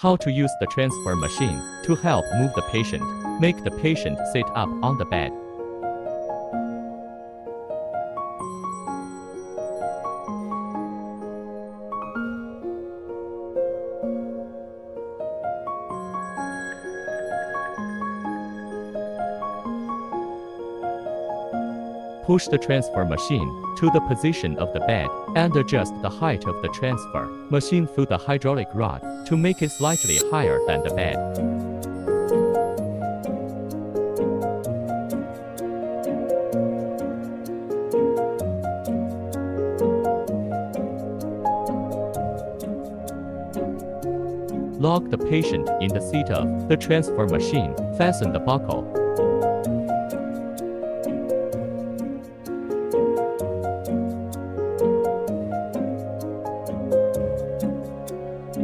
How to use the transfer machine to help move the patient. Make the patient sit up on the bed. Push the transfer machine to the position of the bed and adjust the height of the transfer machine through the hydraulic rod to make it slightly higher than the bed. Lock the patient in the seat of the transfer machine. Fasten the buckle.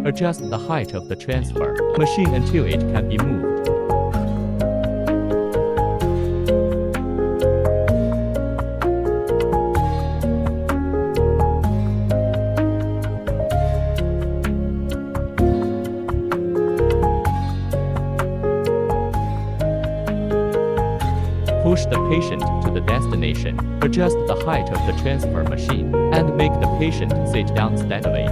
Adjust the height of the transfer machine until it can be moved. Push the patient to the destination. Adjust the height of the transfer machine and make the patient sit down steadily.